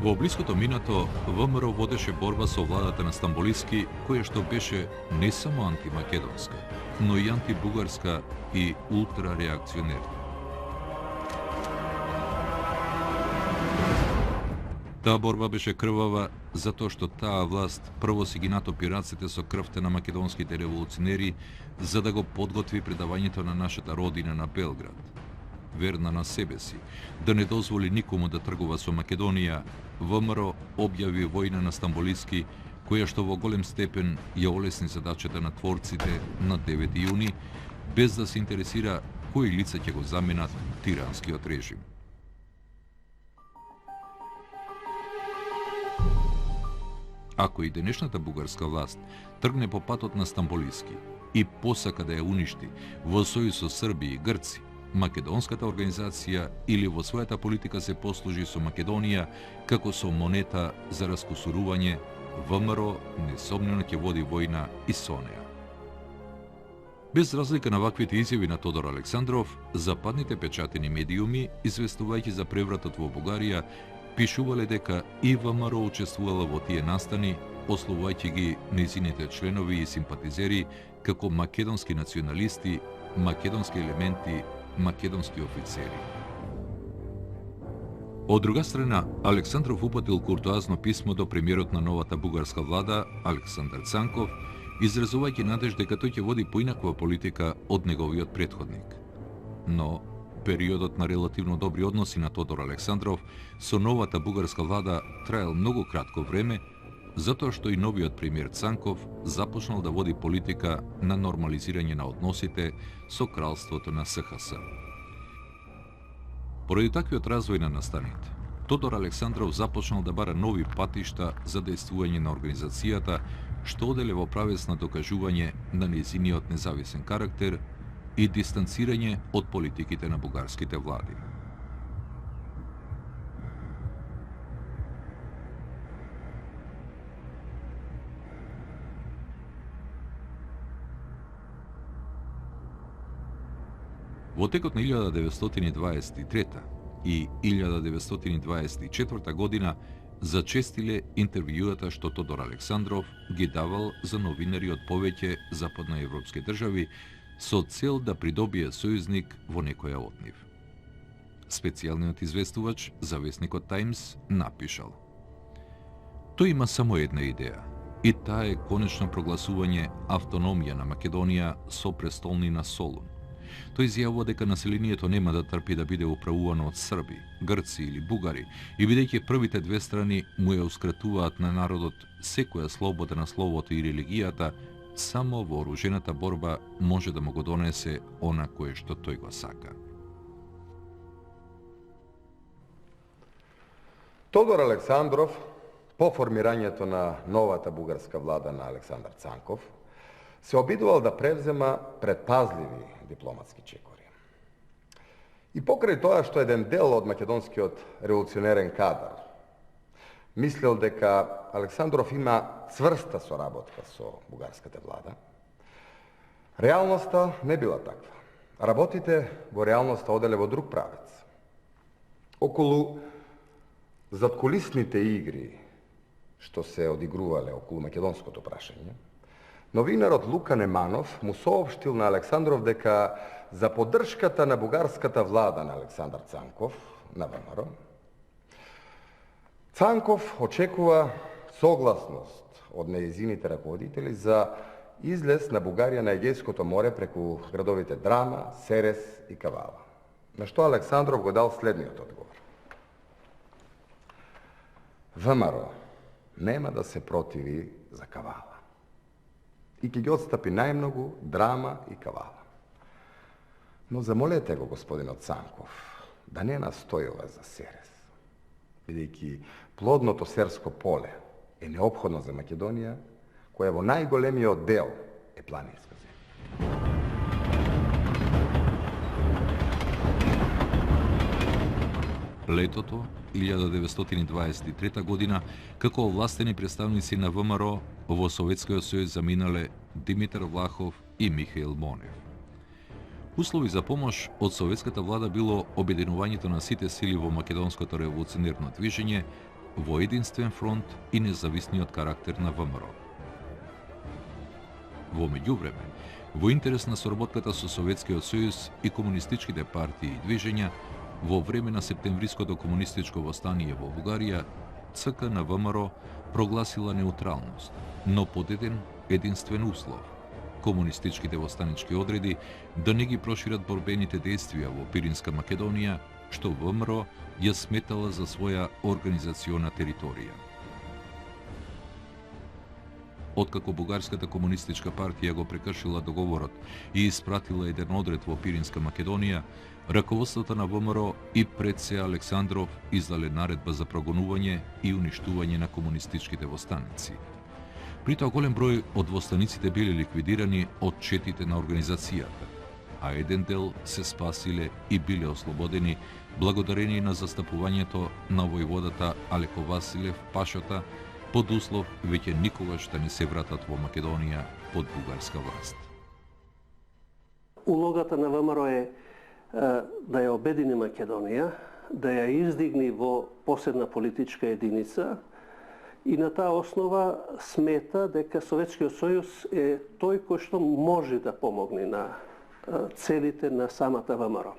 Во блиското минато, ВМРО водеше борба со владата на Стамболиски, која што беше не само антимакедонска, но и антибугарска и ултрареакционерна. Таа борба беше крвава затоа што таа власт прво си ги натопи рацете со крвта на македонските револуционери за да го подготви предавањето на нашата родина на Белград. Верна на себе си, да не дозволи никому да тргува со Македонија, ВМРО објави војна на Стамболиски, која што во голем степен ја олесни задачата на творците на 9 јуни, без да се интересира кои лица ќе го заменат тиранскиот режим. Ако и денешната бугарска власт тргне по патот на Стамболиски и посака да ја уништи во сојуз со Срби и Грци, македонската организација или во својата политика се послужи со Македонија како со монета за раскусурување, ВМРО несомнено ќе води војна и со неа. Без разлика на ваквите изјави на Тодор Александров, западните печатени медиуми, известувајќи за превратот во Бугарија, пишувале дека и ВМРО учествувала во тие настани, ословувајќи ги нејзините членови и симпатизери како македонски националисти, македонски елементи, македонски офицери. Од друга страна, Александров упатил куртоазно писмо до премиерот на новата бугарска влада, Александар Цанков, изразувајќи надеж дека тој ќе води поинаква политика од неговиот претходник. Но периодот на релативно добри односи на Тодор Александров со новата бугарска влада траел многу кратко време, затоа што и новиот премиер Цанков започнал да води политика на нормализирање на односите со кралството на СХС. Поради таквиот развој на настаните, Тодор Александров започнал да бара нови патишта за дејствување на организацијата, што оделе во правец на докажување на нејзиниот независен карактер и дистанцирање од политиките на бугарските влади. Во текот на 1923 и 1924 година зачестиле интервјуата што Тодор Александров ги давал за новинари од повеќе западноевропски држави со цел да придобие сојузник во некоја од нив. Специјалниот известувач за весникот Таймс напишал: тој има само една идеја, и таа е конечно прогласување автономија на Македонија со престолнина Солун. Тој изјавува дека населението нема да трпи да биде управувано од Срби, Грци или Бугари, и бидејќи првите две страни му ја ускратуваат на народот секоја слобода на словото и религијата, само вооружената борба може да му го донесе она кое што тој го сака. Тодор Александров, по формирањето на новата бугарска влада на Александар Цанков, се обидувал да превзема предпазливи дипломатски чекори. И покрај тоа што еден дел од македонскиот револуционерен кадар мислел дека Александров има цврста соработка со бугарската влада. Реалноста не била таква. Работите во реалноста оделе во друг правец. Околу задкулисните игри што се одигрувале околу македонското прашање, новинарот Лука Неманов му соопштил на Александров дека за поддршката на бугарската влада на Александар Цанков, на ВМРО, Цанков очекува согласност од нејзините раководители за излез на Бугарија на Егејското море преку градовите Драма, Серес и Кавала. На што Александров го дал следниот одговор. ВМРО нема да се противи за Кавала. И ќе ги отстапи најмногу Драма и Кавала. Но замолете го господинот Цанков да не настојува за Серес, бидејќи плодното серско поле е неопходно за Македонија, која во најголемиот дел е планинска земја. Летото 1923 година, како овластени представници на ВМРО во Советскиот сојуз заминале Димитар Влахов и Михаил Монев. Услови за помош од советската влада било обединувањето на сите сили во македонското револуционерно движење во единствен фронт и независниот карактер на ВМРО. Во меѓувреме, во интерес на соработката со Советскиот сојуз и комунистичките партии и движења, во време на септемвриското комунистичко востание во Бугарија, ЦК на ВМРО прогласила неутралност, но под единствен услов – комунистичките востанички одреди да не ги прошират борбените действија во Пиринска Македонија, што ВМРО ја сметала за своја организациона територија. Откако Бугарската комунистичка партија го прекршила договорот и испратила еден одред во Пиринска Македонија, раководството на ВМРО и пред се Александров издале наредба за прогонување и уништување на комунистичките востаници. При тоа голем број од востаниците биле ликвидирани од четите на организацијата, а еден дел се спасиле и биле ослободени благодарение на застапувањето на војводата Алеко Василев Пашата, под услов веќе никогаш да не се вратат во Македонија под бугарска власт. Улогата на ВМРО е да ја обедини Македонија, да ја издигни во посебна политичка единица и на таа основа смета дека Советскиот сојуз е тој кој што може да помогне на целите на самата ВМРО.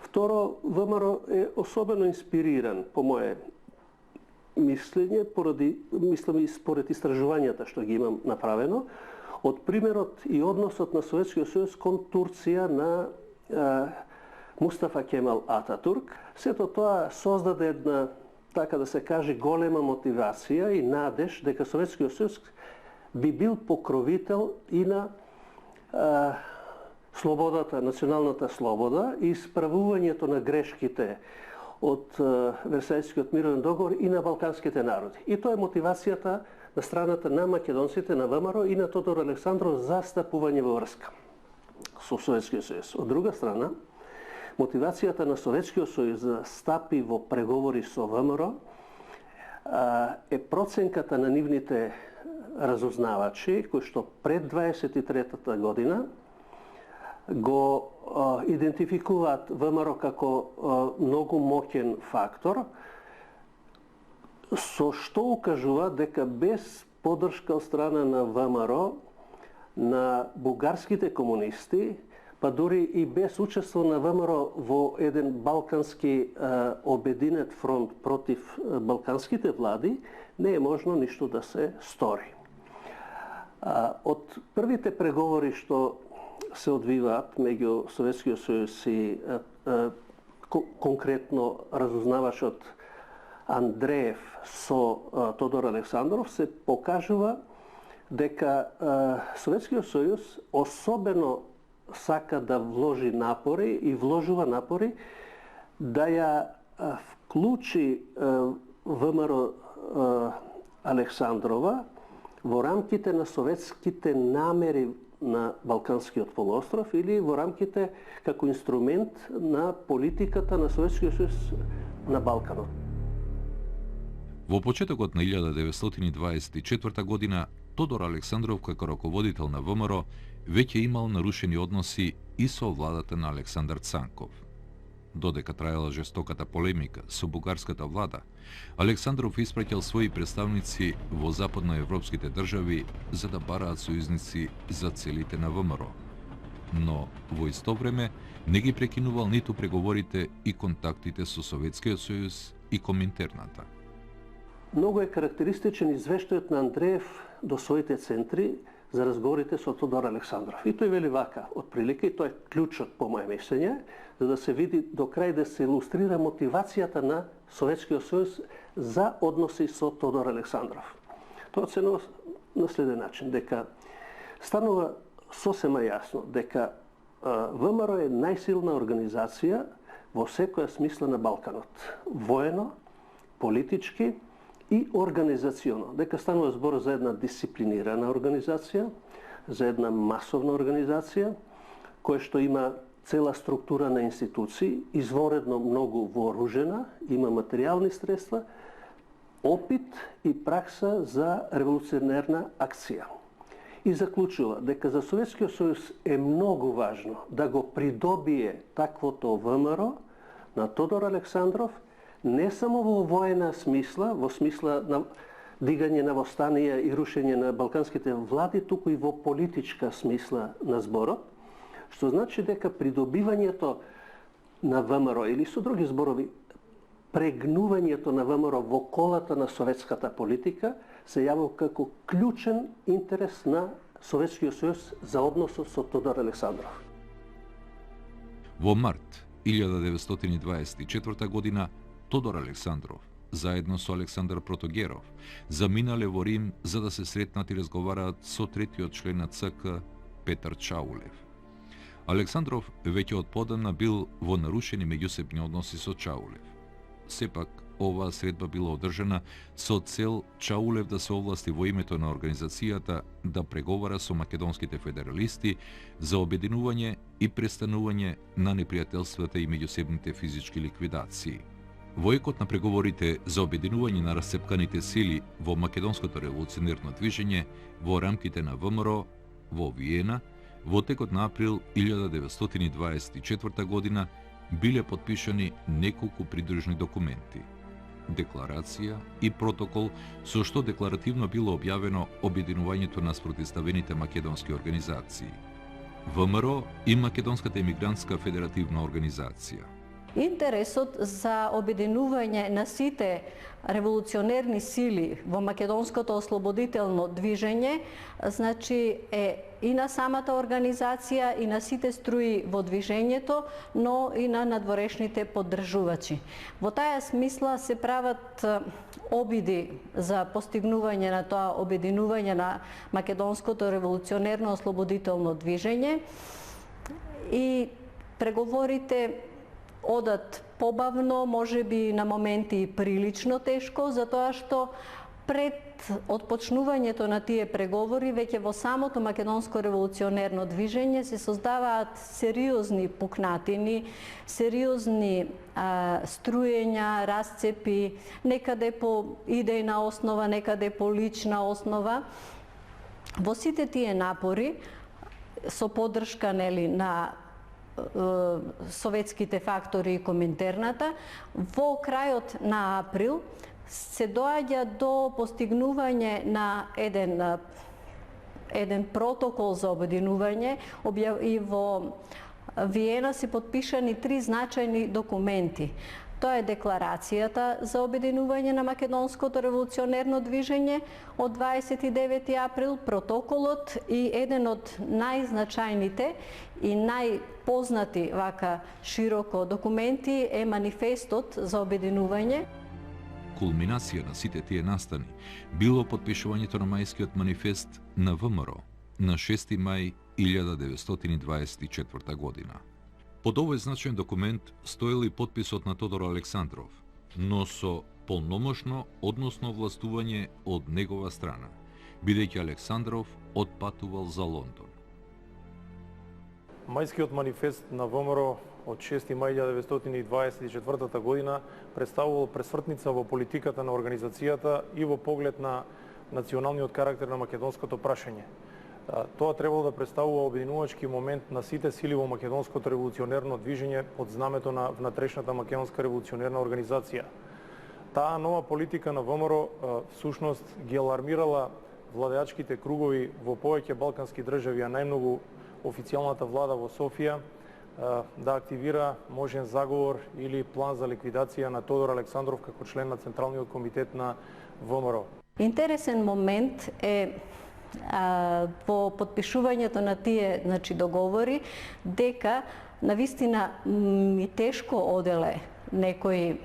Второ, ВМРО е особено инспириран, по моје мислење, мислам и според истражувањата што ги имам направено, од примерот и односот на Советскиот сојуз кон Турција на Мустафа Кемал Ататурк. Сето тоа создаде една, така да се каже, голема мотивација и надеж дека Советскиот сојуз би бил покровител и на слободата, националната слобода и исправувањето на грешките од Версајскиот мировен договор и на балканските народи. И тоа е мотивацијата на страната на македонците, на ВМРО и на Тодор Александров за стапување во врска со Советскиот сојуз. Од друга страна, мотивацијата на Советскиот сојуз да стапи во преговори со ВМРО е проценката на нивните разузнавачи, кои што пред 23-та година го идентификуваат ВМРО како многу моќен фактор, со што укажува дека без поддршка од страна на ВМРО, на бугарските комунисти, па дури и без учество на ВМРО во еден балкански обединет фронт против балканските влади, не е можно ништо да се стори. Од првите преговори што се одвиваат меѓу Советскиот сојуз и конкретно разузнавачот Андреев со Тодор Александров, се покажува дека Советскиот сојуз особено сака да вложи напори и вложува напори да ја вклучи ВМРО Александрова во рамките на советските намери на Балканскиот полуостров или во рамките како инструмент на политиката на Советскиот сојуз на Балканот. Во почетокот на 1924 година Тодор Александров како раководител на ВМРО веќе имал нарушени односи и со владата на Александар Цанков. Додека траела жестоката полемика со бугарската влада, Александров испраќал своји представници во западноевропските држави за да бараат сојузници за целите на ВМРО. Но во исто време не ги прекинувал ниту преговорите и контактите со Советскиот сојуз и Коминтерната. Многу е карактеристичен извештајот на Андреев до своите центри за разговорите со Тодор Александров. И тој вели вака, отприлика, и тоа е клучот по моје мислење, за да се види до крај да се илустрира мотивацијата на Советскиот сојуз за односи со Тодор Александров. Тоа оценува на следен начин, дека станува сосема јасно дека ВМРО е најсилна организација во секоја смисла на Балканот. Воено, политички и организационо. Дека станува збор за една дисциплинирана организација, за една масовна организација, која што има цела структура на институции, изворедно многу вооружена, има материјални средства, опит и пракса за револуционерна акција. И заклучува дека за Советскиот сојуз е многу важно да го придобие таквото ВМРО на Тодор Александров, не само во воена смисла, во смисла на дигање на востанија и рушење на балканските влади, туку и во политичка смисла на зборот, што значи дека придобивањето на ВМРО, или со други зборови, прегнувањето на ВМРО во колата на советската политика се јавува како клучен интерес на Советскиот сојуз за односот со Тодор Александров. Во март 1924 година Тодор Александров, заедно со Александар Протогеров, заминале во Рим за да се сретнат и разговараат со третиот член на ЦК Петар Чаулев. Александров веќе од подамна бил во нарушени меѓусебни односи со Чаулев. Сепак, оваа средба била одржана со цел Чаулев да се овласти во името на организацијата да преговара со македонските федералисти за обединување и престанување на непријателствата и меѓусебните физички ликвидации. Во екот на преговорите за обединување на расцепканите сили во македонското револуционерно движење во рамките на ВМРО во Виена, во текот на април 1924 година биле подпишани неколку придружни документи. Декларација и протокол со што декларативно било објавено обединувањето на спротивставените македонски организации. ВМРО и Македонската емигрантска федеративна организација. Интересот за обединување на сите револуционерни сили во македонското ослободително движење, значи е и на самата организација и на сите струи во движењето, но и на надворешните поддржувачи. Во таа смисла се прават обиди за постигнување на тоа обединување на македонското револуционерно ослободително движење и преговорите одат побавно, може би на моменти и прилично тешко, затоа што пред отпочнувањето на тие преговори, веќе во самото македонско револуционерно движење се создаваат сериозни пукнатини, сериозни струења, расцепи, некаде по идејна основа, некаде по лична основа. Во сите тие напори, со поддршка на советските фактори и Коминтерната, во крајот на април се доаѓа до постигнување на еден протокол за обединување и во Виена се подпишани 3 значајни документи. Тоа е декларацијата за обединување на македонското револуционерно движење од 29 април, протоколот и еден од најзначајните и најпознати вака широко документи е манифестот за обединување. Кулминација на сите тие настани било подпишувањето на мајскиот манифест на ВМРО на 6 мај 1924 година. Под овој значаен документ стоел и подписот на Тодор Александров, но со полномошно, односно властување од негова страна, бидејќи Александров отпатувал за Лондон. Мајскиот манифест на ВМРО од 6 мај 1924 година представувал пресвртница во политиката на организацијата и во поглед на националниот карактер на македонското прашање. Тоа требало да представува обединувачки момент на сите сили во македонското револуционерно движење под знамето на внатрешната македонска револуционерна организација. Таа нова политика на ВМРО всушност ги алармирала владеачките кругови во повеќе балкански држави, а најмногу официјалната влада во Софија, да активира можен заговор или план за ликвидација на Тодор Александров како член на Централниот комитет на ВМРО. Интересен момент е во подпишувањето на тие договори дека навистина ми тешко оделе некои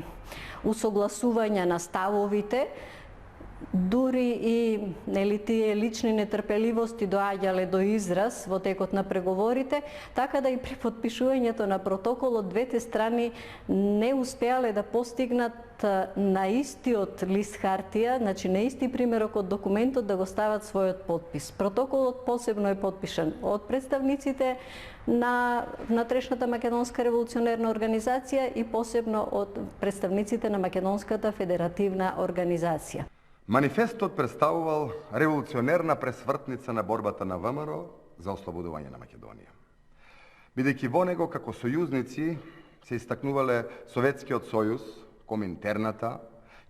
усогласувања на ставовите, дури и тие лични нетрпеливости доаѓале до израз во текот на преговорите, така да и при подпишувањето на протоколот двете страни не успеале да постигнат на истиот лист хартија, значи на исти примерок од документот да го стават својот подпис. Протоколот посебно е подпишан од представниците на внатрешната македонска револуционерна организација и посебно од представниците на Македонската федеративна организација. Манифестот представувал револуционерна пресвртница на борбата на ВМРО за ослободување на Македонија. Бидејќи во него како сојузници се истакнувале Советскиот сојуз, Коминтерната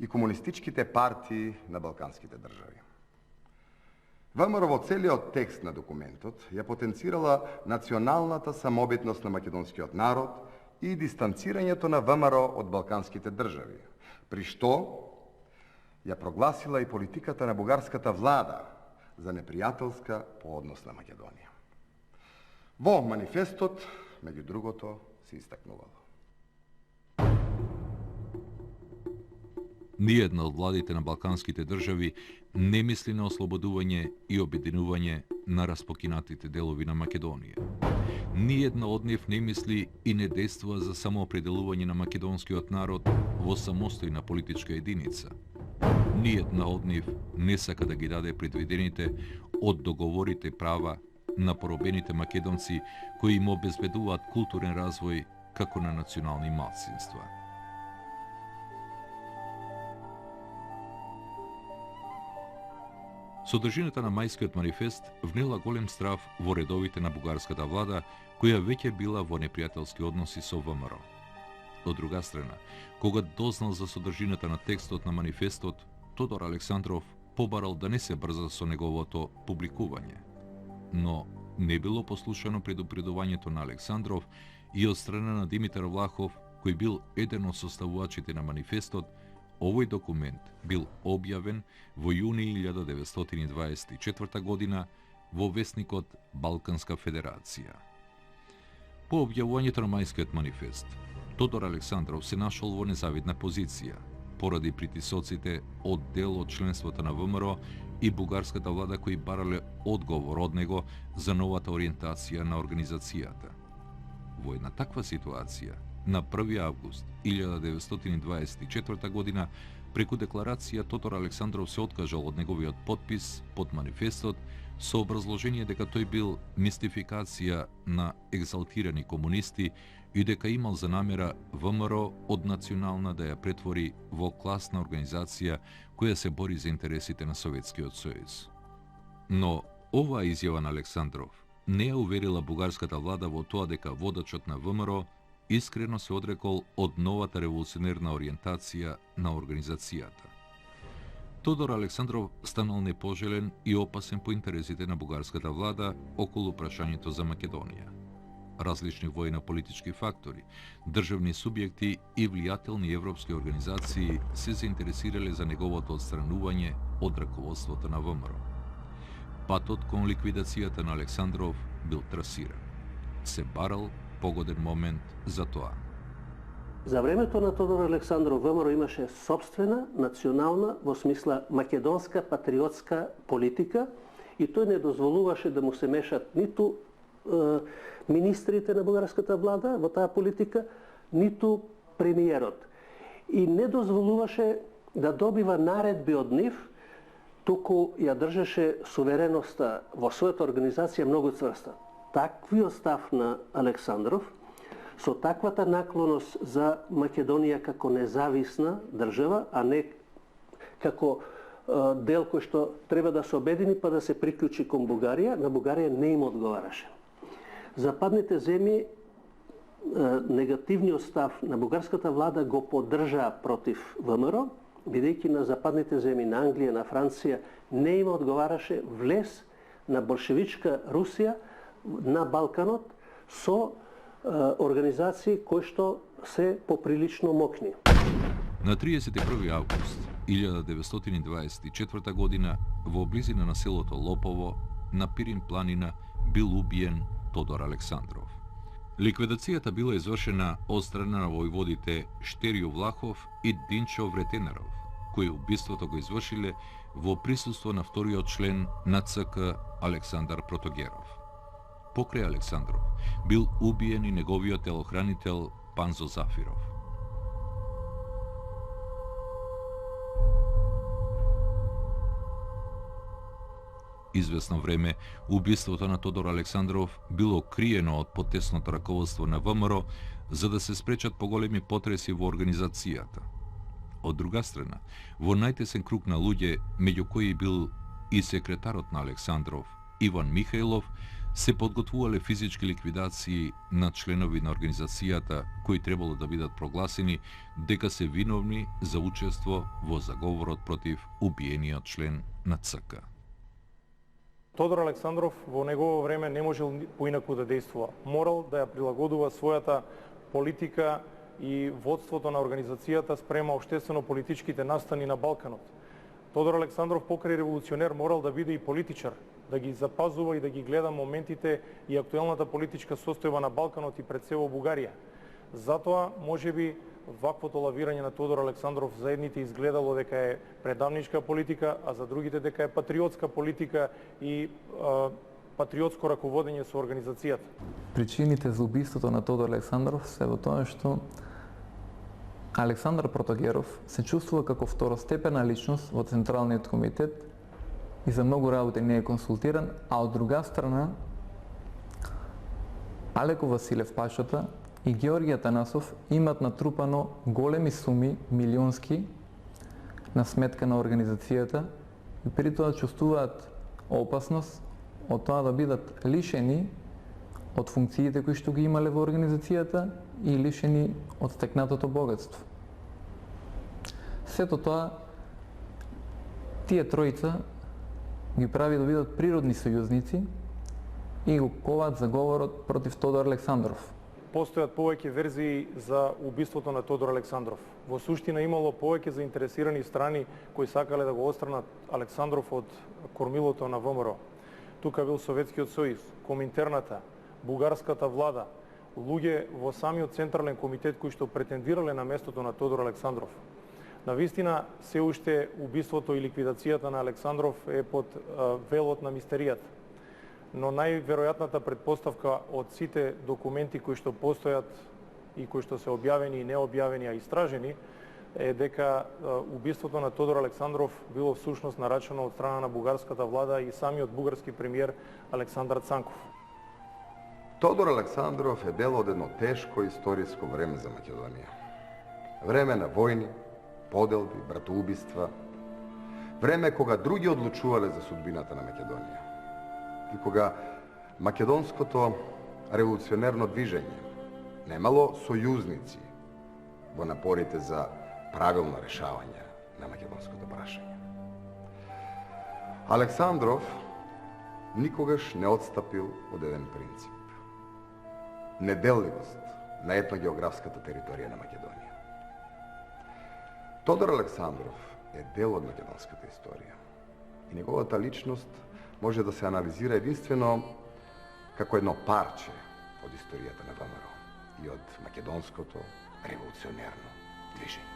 и комунистичките партии на балканските држави. ВМРО во целиот текст на документот ја потенцирала националната самобитност на македонскиот народ и дистанцирањето на ВМРО од балканските држави, при што ја прогласила и политиката на бугарската влада за непријателска по однос на Македонија. Во манифестот, меѓу другото, се истакнувало: Ниедна од владите на балканските држави не мисли на ослободување и обединување на распокинатите делови на Македонија. Ниедна од нив не мисли и не действува за самоопределување на македонскиот народ во самостојна политичка единица. Ниедна од нив не сака да ги даде предвидените од договорите права на поробените македонци кои им обезбедуваат културен развој како на национални малцинства. Содржината на мајскиот манифест внела голем страв во редовите на бугарската влада, која веќе била во непријателски односи со ВМРО. Од друга страна, кога дознал за содржината на текстот на манифестот, Тодор Александров побарал да не се брза со неговото публикување. Но не било послушано предупредувањето на Александров и од страна на Димитар Влахов, кој бил еден од составувачите на манифестот. Овој документ бил објавен во јуни 1924 година во весникот Балканска федерација. По објавувањето на мајскиот манифест, Тодор Александров се нашол во незавидна позиција, поради притисоците од дел од членството на ВМРО и бугарската влада кои барале одговор од него за новата ориентација на организацијата. Во една таква ситуација, на 1 август 1924 година, преку декларација Тодор Александров се откажал од неговиот подпис под манифестот со образложение дека тој бил мистификација на екзалтирани комунисти и дека имал за намера ВМРО од национална да ја претвори во класна организација која се бори за интересите на Советскиот сојуз. Но оваа изјава на Александров не ја уверила бугарската влада во тоа дека водачот на ВМРО искрено се одрекол од новата револуционерна ориентација на организацијата. Тодор Александров станал непожелен и опасен по интересите на бугарската влада околу прашањето за Македонија. Различни војно-политички фактори, државни субјекти и влијателни европски организации се заинтересирале за неговото отстранување од раководството на ВМРО. Патот кон ликвидацијата на Александров бил трасиран. Се барал погоден момент за тоа. За времето на Тодор Александров ВМРО имаше собствена, национална, во смисла македонска, патриотска политика и тој не дозволуваше да му се мешат ниту министрите на бугарската влада во таа политика, ниту премиерот. И не дозволуваше да добива наредби од нив, туку ја држеше сувереноста во својата организација многу цврста. Таквиот став на Александров Со таквата наклоност за Македонија како независна држава, а не како дел кој што треба да се обедини па да се приклучи кон Бугарија, на Бугарија не им одговараше. Западните земји негативниот став на бугарската влада го поддржаа против ВМРО, бидејќи на западните земји, на Англија, на Франција, не им одговараше влез на болшевичка Русија на Балканот со организации кои што се поприлично мокни. На 31. август 1924 година во близина на селото Лопово на Пирин планина бил убиен Тодор Александров. Ликвидацијата била извршена од страна на војводите Штерио Влахов и Динчо Вретенаров, кои убиството го извршиле во присуство на вториот член на ЦК Александар Протогеров. Покрај Александров бил убиен и неговиот телохранител Панзо Зафиров. Известно време, убиството на Тодор Александров било криено од потесното раководство на ВМРО за да се спречат поголеми потреси во организацијата. Од друга страна, во најтесен круг на луѓе, меѓу кои бил и секретарот на Александров, Иван Михајлов, се подготвувале физички ликвидации на членови на организацијата кои требало да бидат прогласени дека се виновни за учество во заговорот против убиениот член на ЦК. Тодор Александров во негово време не можел поинаку да действува. Морал да ја прилагодува својата политика и водството на организацијата спрема општествено-политичките настани на Балканот. Тодор Александров покрај револуционер морал да биде и политичар, да ги запазува и да ги гледа моментите и актуелната политичка состојба на Балканот и пред се во Бугарија. Затоа, можеби, ваквото лавирање на Тодор Александров за едните изгледало дека е предавничка политика, а за другите дека е патриотска политика и патриотско раководење со организацијата. Причините за убиството на Тодор Александров се во тоа што Александар Протогеров се чувствува како второстепена личност во Централниот комитет и за многу работи не е консултиран, а од друга страна Алеко Василев Пашата и Георги Атанасов имат натрупано големи суми, милионски, на сметка на организацијата и при тоа чувствуваат опасност од тоа да бидат лишени од функциите кои што ги имале во организацијата и лишени од стекнатото богатство. Сето тоа, тие тројца ги прави да бидат природни сојузници и го коваат заговорот против Тодор Александров. Постојат повеќе верзии за убиството на Тодор Александров. Во суштина имало повеќе заинтересирани страни кои сакале да го отстранат Александров од кормилото на ВМРО. Тука бил Советскиот сојуз, Коминтерната, бугарската влада, луѓе во самиот Централен комитет кои што претендирале на местото на Тодор Александров. Навистина, се уште убиството и ликвидацијата на Александров е под велот на мистеријата. Но најверојатната предпоставка од сите документи кои што постојат и кои што се објавени и необјавени, а истражени, е дека убиството на Тодор Александров било всушност нарачено од страна на бугарската влада и самиот бугарски премиер Александар Цанков. Тодор Александров е дел од едно тешко историско време за Македонија. Време на војни, поделби, братоубиства, време кога други одлучувале за судбината на Македонија и кога македонското револуционерно движење немало сојузници во напорите за правилно решавање на македонското прашање. Александров никогаш не отстапил од еден принцип. Неделливост на етногеографската територија на Македонија. Тодор Александров е дел од македонската историја и неговата личност може да се анализира единствено како едно парче од историјата на ВМРО и од македонското револуционерно движење.